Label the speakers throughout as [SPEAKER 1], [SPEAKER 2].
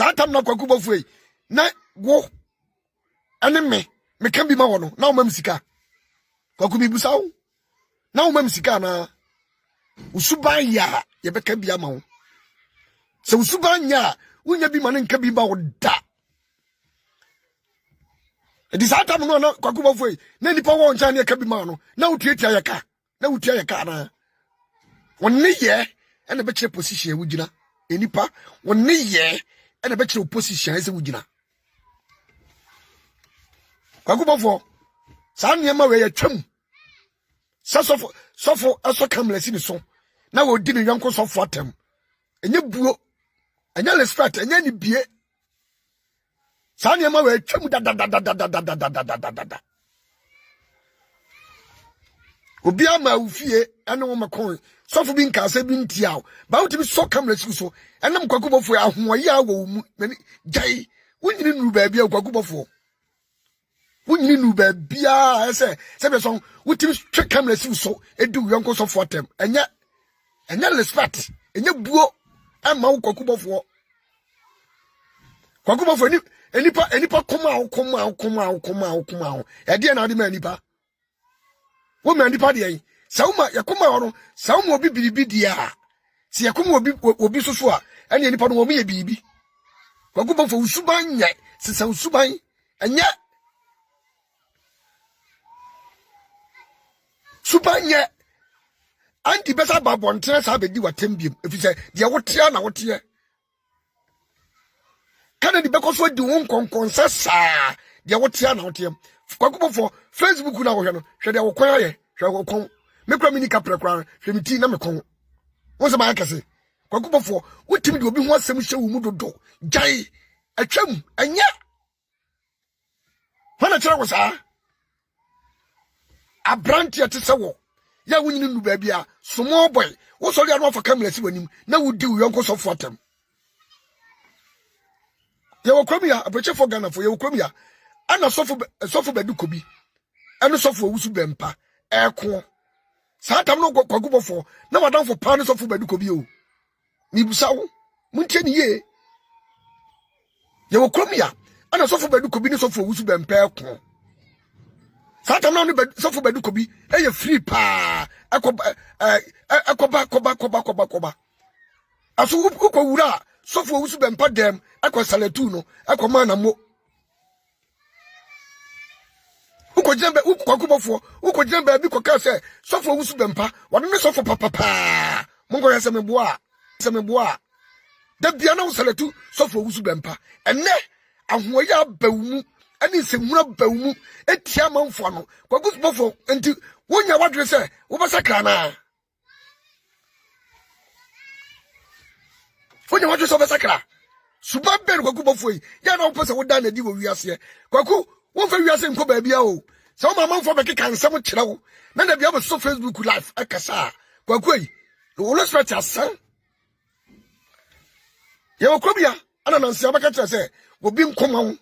[SPEAKER 1] Satam na Kwaku Obofour na wo ane me can be ma wono na wo mam sika Kwaku mi busa wo na wo mam sika na usuban ya ye beka bia ma wo se usuban ya wonya bi ma ne nka bi ba wo da edi Satam no na Kwaku Obofour na nipa wo ncha ne ka bi ma no na utiatia ya ka na utia ya ka na wonne ye ene be kire position wo gina enipa wonne ye ene be kire position ese wo gina Kwaku Obofour sa niema we ya twam sofo aso kamlesi ni so na wo di ni yanko sofo atem enye buo enye respect enye ni bie sa niema we twam da obi ama ufie ene wo makon sofo bi nka se bi ntiawo ba wo ti bi so kamlesi so enam Kwaku Obofour ahoyi awo mu jai wunyini nu ba bia Kwaku Obofour wunyini nu ba bia ese be so wutim twe camera si so edu yonko so for tem enya respect enya buo ama wo Kwaku Obofour enipa koma e de na de ma enipa wo ma enipa de yin sauma yakoma ono sauma obi biribi dia si yakoma obi soso a ene enipa no obi ye biribi Kwaku Obofour usuban nye sisa usuban enya Supanye anti besa babontre sa bedi watembiem efise de wotia na wotie kana di bekoso di won konkonsa sa de wotia na wotie Kwaku Obofour Facebook na wo hwe no hwe de wo kwan aye hwe wo kon me kra mini kapre kra hwe miti na me kon wo se ma akase Kwaku Obofour wotimi de obi ho asem hwe wo mu dodo jai atwam anya wana kira wo sa abranti atese wo ya wunyini nu ba bia small boy wo so ria no fa camera si wanim na wudi wo yonko so fotem ye wo kwamia abeche for Ghana for ye wo kwamia ana sofo beduko bi eno sofo Owusu Bempah eko Satam no Kwaku Obofour na wadan for pa no sofo beduko bi o mi busa wo muntie ni ye wo kwamia ana sofo beduko bi ni sofo Owusu Bempah eko Satam na no sofo beduko bi eye free pa akoba aso ukọ wura sofo Owusu Bempah dem salatu no akoma na mo ukọ jembe Kwaku Obofour ukọ jembe bi ko ka se sofo Owusu Bempah wona ne sofo papa mongo yese meboa da bia na salatu sofo Owusu Bempah enne ahoya bawumu ani semuna bawumu etia manfo no Kwaku Obofour enti wonya wadre se wo basakra na wonya wadre se wo basakra suba ben Kwaku Obofour ya na wo pese wo da na di wo wiase Kwaku wo fa wiase nko ba bia o se wo manfo be keka nsem kire wo na da bia be so Facebook live akasa Kwaku wo lo straight asan ye wo kobia ana nanse abaka kire se wo bi nkoma wo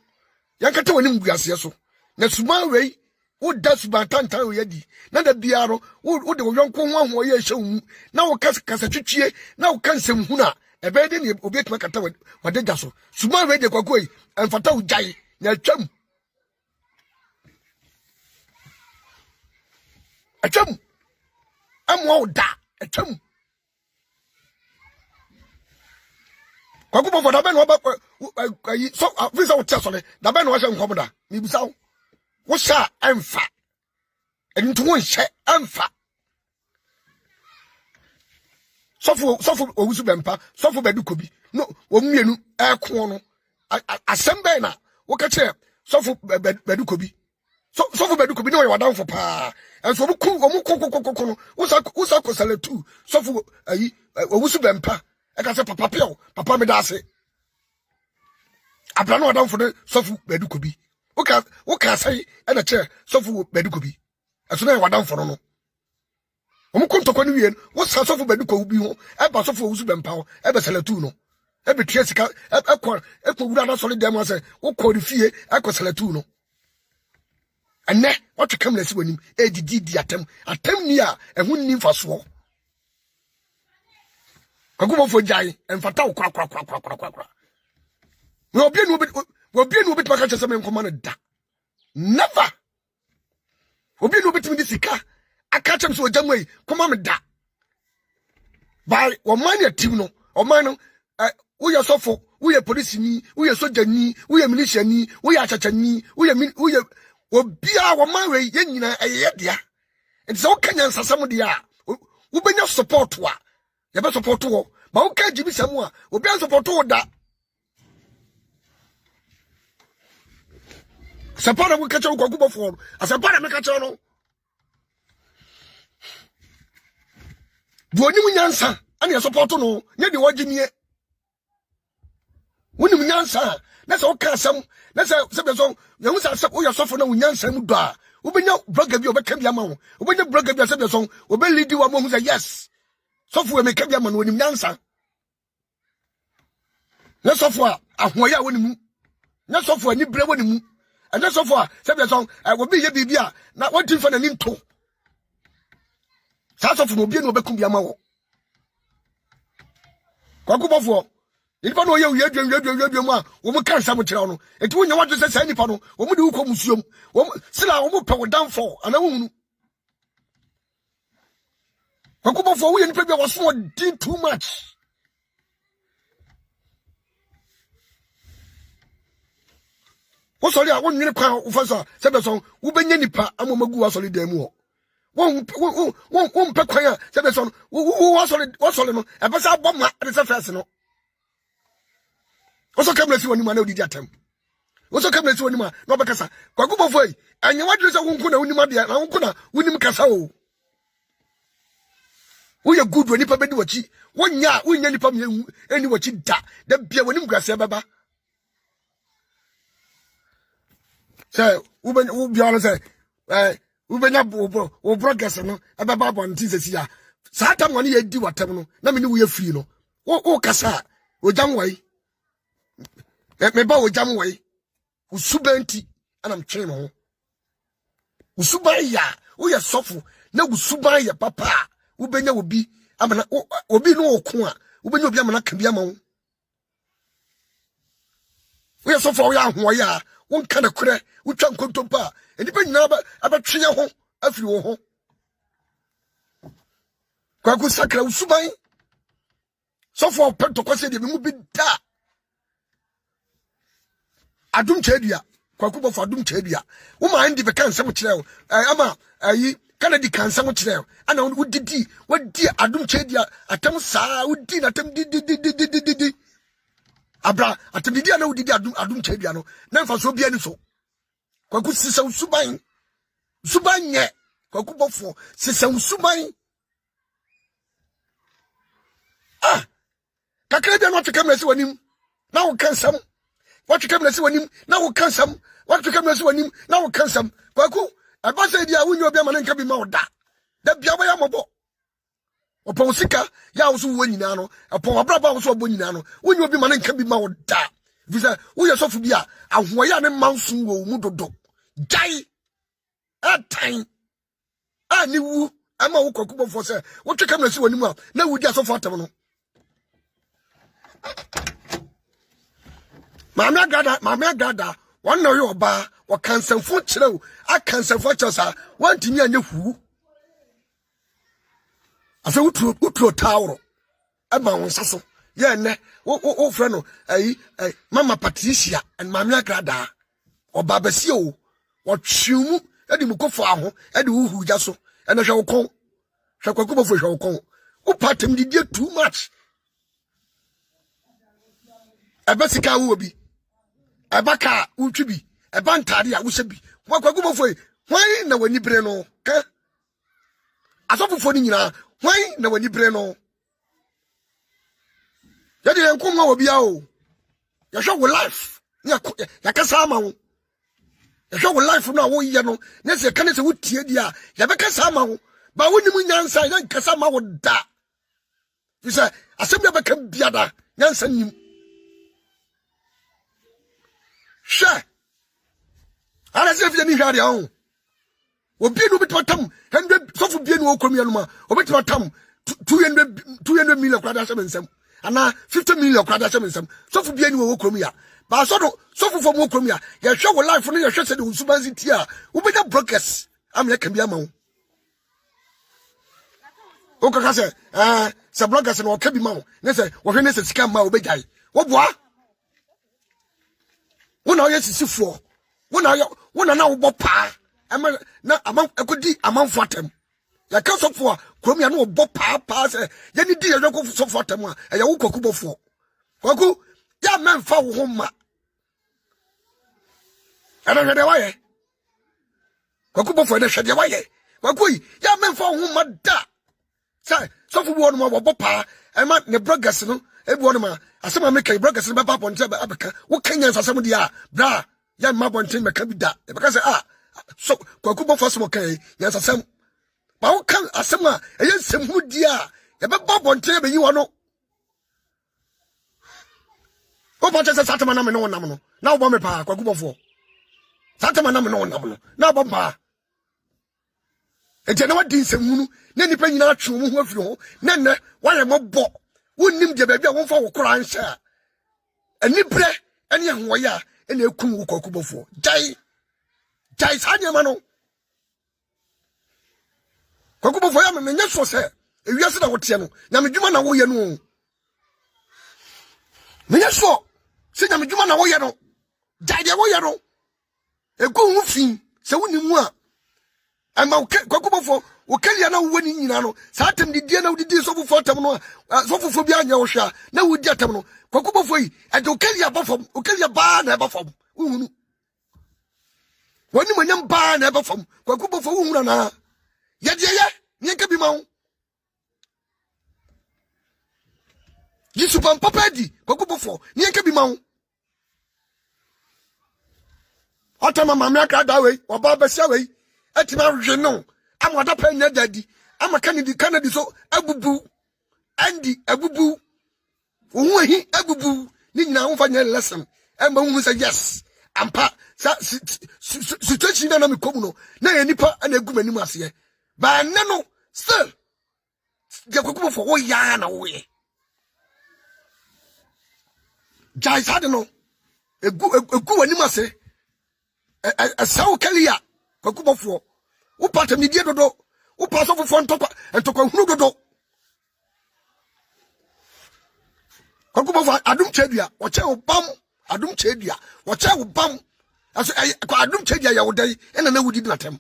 [SPEAKER 1] yankata woni mguase so na suma wei wo da suba tantan wo yadi na da biaro wo de wo yonko ho ye hyewu na wo kasa twitwie na wo kansem huna ebe de ne obi etuma kata wade da so suma wei de Kwaku emfata wo jai na twam amwo da atwam Kwaku Obofour da ben wo ba so visa wo tsole da ben wo hye nkom da mi busa wo sha emfa enti wo hye emfa sofo Owusu Bempah sofo beduko bi no wo mienu eko no assemble na wo ka che sofo beduko bi sofo beduko bi no yo wadan fo pa enso wo ku no wo sa ko salatu sofo Owusu Bempah eka se papa pio papa me da ase abrano wadan fo de sofo beduko bi wo ka sai e na che sofo beduko bi enso na wadan fo no omukontoko ni wie wo sa sofo beduko bi ho e ba sofo Owusu Bempah e be salatu no e be tia sika e ko wura na sole dem ase wo ko ri fie e ko salatu no ene what come na si wanim e didi atem ni a ehun ni mfaso Kwaku Obofour jai emfata wo kwa We be no bit catch some command da. Never. Obi no bit me this car. I catch him so Ogyam command da. By one man your team no, or man we are so for we are police ni, we are soldier ni, we are militia ni, we are chacha ni, we are obi a one man we nyina eye dia. And so can answer some of the we be no support wa. You be support wo. But who can't give me some more? We be support wo da. Support we catch on Obofour. As a para me catch on. Do you nyansa? And you support no. Nye the word ni. When you nyansa, that's all some. That's a song. You must have your suffer no nyansa mu da. Ube nya brother bi obekam ya ma wo. Ube nya brother bi say song. Ube lead you among say yes. Suffer me kam ya ma no nim nyansa. Na suffer ahoya woni mu. Na suffer ni bre woni mu. And na suffer say song. Obi ye bibia na what tin for na nim to. Sa suffer no bi na obekum ya ma wo. Obofour. Nipa no ye yedwen mu a wo mu kan sam kire no enti wo nya wadwe se sa nipa no wo mu de wo ko musuom wo sila wo mu pe wo downfall ana wo hunu Obofour wo ye nipa bi wo so din too much wo sori a wo nwene kwa wo fa so se be so wo benya nipa amomagu wa sori dan mu ho wo mpe kwan a se be so wo sori no e be sa boma de se fese no also come let's see when you man did atem. Also come let's see when you man no be kasa. Obofour yi anya wadre se wonku na wonima de na wonku na wonim kasa o. Wo ye good woni pa bedi wachi. Wonya nipa me eni wachi da bia wonim grase baba. Say wo bia on say wo benya wo progress no e baba bon ti se sia. Sa tam woni ye di watem no na me ni wo ye free no. Wo kasa Ogyam wai me ba Ogyam wai usubenti anam twen ho usuban ya wo ye sofo na usuban ya papa wo benya obi amana obi no okun a wo benya obi amana ka bi ama wo ye sofo wo ya ho ya wo nka na kure wo twa nkontompa enipa nyina abatwe ho afiri wo ho kwa sakra usuban sofo pento kwase de mu bi da adum chedua Obofour adum chedua wo ma andi be kan sam kire ama ayi kanadi kan sam kire ana wo didi wadi adum chedua atam saa wodi na atam didi abra atam didi ana wo didi adum chedua no na mfa so bia ni so kwaku sisa usuban nye Obofour sisa usuban kakra bia no twekam nasi wanim na wo kan sam what you come to see when him now can some what you come to see when him now can some kwaku abasa dia wunyo bia man nka bi ma oda da bia ba ya mobo opon sika ya wo so wo nyina no opon abraba wo so obo nyina no wunyo bi man nka bi ma oda visa wo ye sofu bia ahoya ne manso wo mu dodo jai atain ani wu ama wo Obofour say what you come to see when him na wo dia sofu atam no Mama gada one no yo ba wa kansanfo kire a kansanfo chosa wantimi anye hu afa utro tawro e ma won saso ye ne wo frɛ no Mama Patricia and Mama gada oba besi o wo twemu e di mukofo aho e di hu ja so e na hwe wo kon hwe Obofour hwe wo kon wo patem di too much ebesika wo bi ebaka utwibi ebantade a wo hyebi Obofour hwan na wani bre no ka asofofo ni nyina hwan na wani bre no yadi enko ma obi a o ya hwe wo life ya kasa ama wo ya hwe wo life no a wo ye no na se ka ne se wo tie dia ya be kasa ama wo ba woni mu nyansa ya kasa ama wo da bisa asem ya be ka biada nyansa nim sha ala se fi ni hware on obi no bitatam 100 sofu bi no okromia no ma obitatam 200 million kwada se mensam ana 50 million kwada se mensam sofu bi no okromia ba so no so fofo mo krom ya ye hwe wo life no ye hwe se de Usubansi ti a wo be brokers am ye kan bi ama wo o ka se se brokers no ka bi ma wo ne se wo hwe ne se sika ma wo be jai wo boa wo na ye sisifo wo na wo bo pa ama na amam akodi amamfo atem ya ka sofo a krom ya no bo pa se ye ni di ye ko sofo atem a ya wo kwaku bofo kwaku ya memfa wo homa ana hwede waye kwaku bofo de hwede waye kwaku ya memfa wo homa da sai sofo bo no ma bo pa ema ne brogas no ebi wo no ma asema make brogas no ba ponte abeka wo kanya nsasem dia bra ya ma ponte me ka bi da e beka say so kwaku bofo so kai ya nsasem ba wo kan asema eye nsem hu dia e be ba ponte be yi wo no o pa chese satama na me no nam no na wo me pa kwaku bofo satama na me no nam no na bo pa enti na wadi nsemunu na nipa nyina atwe mu ho afiri ho na ne waye mobbo wonnim de baabi a wonfa wo kora anhya anibre ene ahoye a ene ekum wo kwaku bofo jai sanya ma no kwaku bofo ya me nya so se ewiase na wote no na medwuma na wo ye no me nya so se na medwuma na wo ye no jai de wo ye no egu hu fin se wonimu a ama kwaku bofo wo kalia na wo ni nyina no sa atem di die na wo di so fofo atem no so fofo bi anya wo hwa na wo di atem no kwaku bofo yi e de wo kalia bofom wo kalia ba na bofom uhunu woni monyam ba na bofom kwaku bofo uhunu na ye de ye ni nka bi ma wo Owusu Bempah di kwaku bofo ni nka bi ma wo otama mamra ka da we oba besia we etima hwe no amada pa nya dadi ama kanadi so abubu andi abubu wo hi abubu ni nyina ho fa nya lesson amba hu say yes ampa sa situation na me komu no na ye nipa na egu manim ase ba ne no still je kwaku for wo ya na wo ye jai sad no egu wanim ase sawo kalia kwaku bofo wo pata mi die dodo wo paso fofo ntokwa hunu dodo kwaku bofo adum chedua wo che wo bam adum chedua wo che wo bam aso adum chedua ya wo dai ena na wudi natem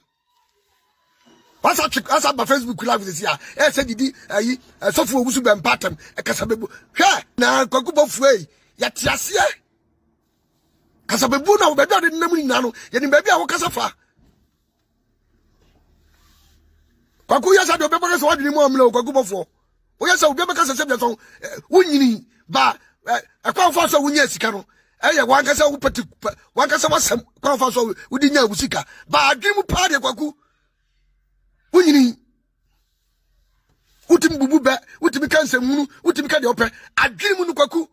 [SPEAKER 1] asa ba Facebook live this year say didi ayi sofo Owusu Bempah tem kasabebu hwe na kwaku bofo ya tiase kasabebu na wo bedu ade nam nyina no ye ni bebi a wo kasafa kwaku yasa de obeba kasa wadini mu amle kwaku bofo o yasa obeba kasa se biaso wunyini ba akwanfa so wunya sika no eye wankasa wo pati wankasa wasam kwanfa so wudi nya busika ba adwemu pa de kwaku wunyini utim bubu ba utim kansa munu utim ka de ope adwemu no kwaku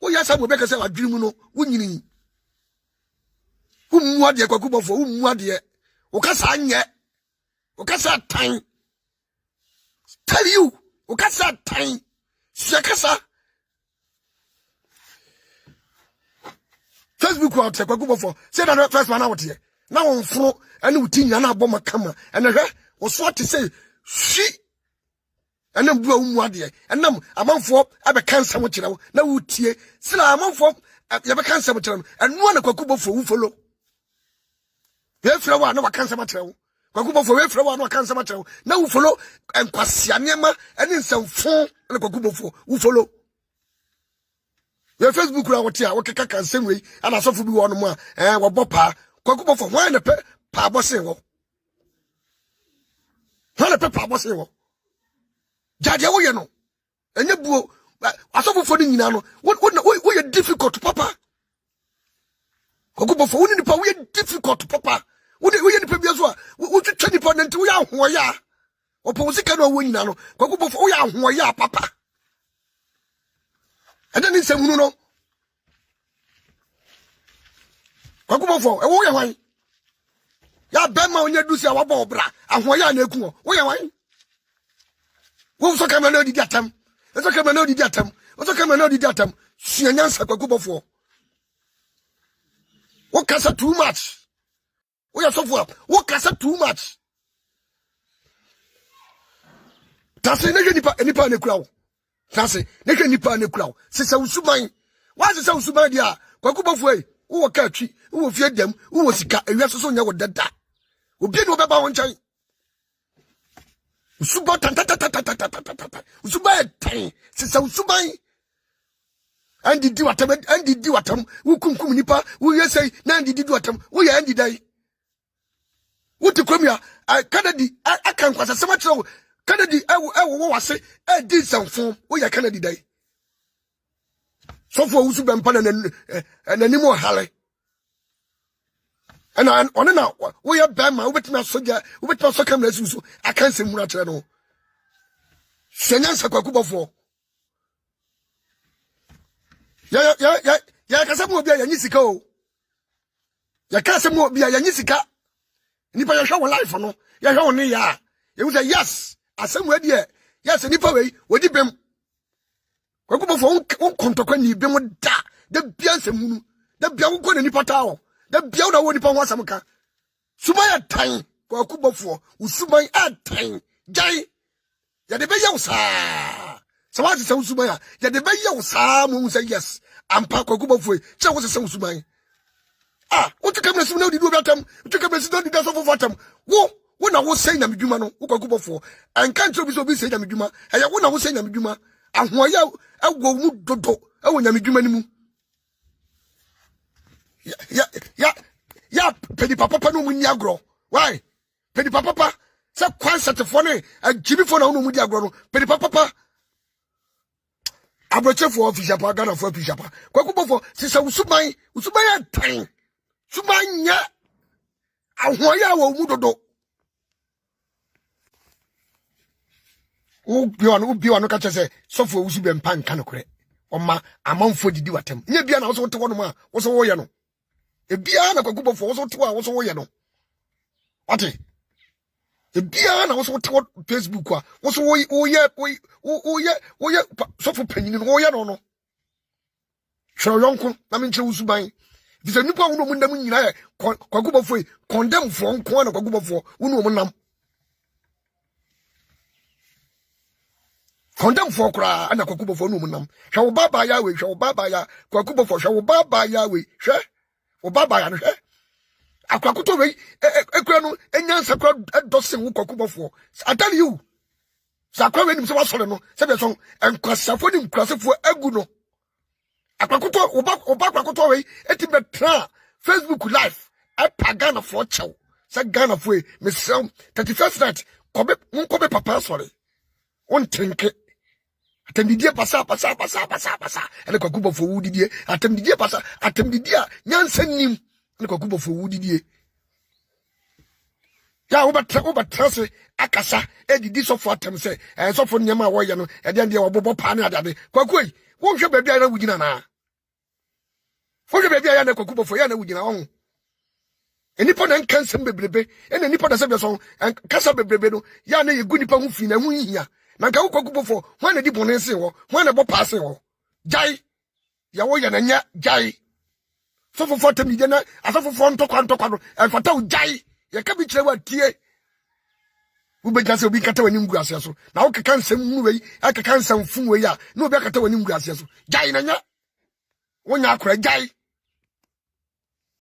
[SPEAKER 1] o yasa mo beka se adwemu no wunyini ummu de kwaku bofo ummu de o kasa anye o kasa tan tell you ukasa tan siakasa Facebook wa te kwaku bofo say na first man out here na won fro ene utinya na aboma kama ene hwe wo so te say shi ene mbu awu ade enam amanfo abe kansa mo kire wo na wutie sila amanfo ya be kansa mo kire no enu na kwaku bofo wu follow ye fra wa na wa kansa mo kire wo kwaku bofo we fra wa no kansa ma trewo na wu follow enkwase anema ene nsamfo na kwaku bofo wu follow ye Facebook ra wote a wokeka kansem we ana sofo bi wo no mu a wo bopa kwaku bofo hwan na pe pa bose wo hwan na pe pa bose wo jade wo ye no enye buo asofo fo ni nyina no wo ye difficult papa kwaku bofo wo ni pa wo ye difficult papa wo ye nipa bia so a wo twetwa nipa nante wo ya ahoya opo wo sika no wo nyina no kwaku bofo wo ya ahoya papa ade ni semunu no kwaku bofo wo ye hwan ya bema onye dusi a wabo obra ahoya na eku wo ye hwan wo so kama na odidi atam so kama na odidi atam so kama na odidi atam suanyansa kwaku bofo Wo kasa too much. Wo ya sofo. Wo kasa too much. Tase ne nipa ne kura wo. Tase ne nipa ne kura wo. Sesa usuban. Wa sesa usuban dia. Kwaku Obofour e. Wo ka twi. Wo fie dem. Wo sika. Ewia so nya wo dada. Obi ne obeba wo nchan. Usuban tata. Usuban tan. Sesa usuban. Andi di watam. Wo kunkum nipa. Wo yesai na andi di watam. Wo ya andi dai. Wo te kwamia. Kanadi akan kwasa sema kire Kanadi wo wase di sanfo wo ya Kanadi dai. Sofo Owusu Bempah na nimo hale. Ana one na wo ya bema wo betima soja wo betima so kamera susu akan se mura kire no. Senyansa Kwaku Obofour. Ya kasa mo bia ya nyisika o. Ya kasa mo bia ya nyisika. Nipa ya hwa wo life no. Ya hwa wo ne ya. You say yes. Asem we dey. Yes, nipa we wodi bem. Kwaku Obofour on kontokwa ni bem da. Da bia nsem hunu. Da bia wo ko na nipa ta wo. Da bia wo na wo nipa ho asem ka. Suma ya tan. Kwaku Obofour, usuman atan. Jai. Ya de be ye usa. So what is usuman ya? Ya de be ye usa mo say yes. Ampa Kwaku Obofour. Che wo se usuman. What you come to see now? Did you atam? What you come to see now? Did you so atam? Wo na wo say na medwuma no wo Kwaku Obofour. Enka ncho bi so bi say na medwuma. Eya wo na wo say na medwuma. Ahoya agwo mu dodo. Ewo na medwuma ni mu. Ya pedi papa no mu ni agro. Why? Pedi papa say concert for ne agibi for na no mu di agro no. Pedi papa abroche for official pa Ghana for official pa. Kwaku Obofour sisa usuban ya tan. Subanya ahoya wo mu dodo. Ubi wano ka chese sofo Owusu Bempah nka no kore. Oma amanfo didi watem. Nye bia na wo so te wono ma wo so wo ye no. E bia na Kwaku Obofour wo so te wo so wo ye no. Ate. E bia na wo so te Facebook a wo so wo ye sofo panyin no wo ye no no. Hwere yonko na me nche usuban. Bisa nipa wo no mu ndam nyina ye Kwaku Obofour condemn fo nko na Kwaku Obofour wo no mu nam. Condemn for kra ana Kwaku Obofour no munam. Hwa wo baba ya we, hwa wo baba ya Kwaku Obofour, hwa wo baba ya we. Hwe wo baba ya no hwe. Akwakuto we ekura no enyansa kra dosen wo Kwaku Obofour. I tell you. Sakwa we nim se wasole no, se be so enkwasafo nim kwasafo agu no. Akwakuto oba Akwakuto we etibe tra Facebook live e pagana for chew. Se Ghana for me sell 31st night kobe papa sorry. On tinke atemdidie pasa ene Kwaku Obofour wudidie atemdidie pasa atemdidie nyansa nim ene Kwaku Obofour wudidie ya obatrase akasa edidi sofo atem se sofo nyama wo ye no e de obobo pa na adade Kwaku yi wo hwe baabi na wugina na wo hwe baabi ya na Kwaku Obofour ya na wugina wo enipo na nkansem bebrebe ene nipo da se be so kasa bebrebe no ya na ye gu nipa hu fi na hu hia na ka Kwaku Obofour ho na di bonense ho na bo paase ho jai ya wo ya na nya jai so fofo tem di na asofofo ntokwa no enfata wo jai ya ka bi kire wa tie wo be jase obi kata wani ngu ase so na wo keka nsem mu wei akeka nsem fu wei a na obi akata wani ngu ase so jai na nya wo nya akora jai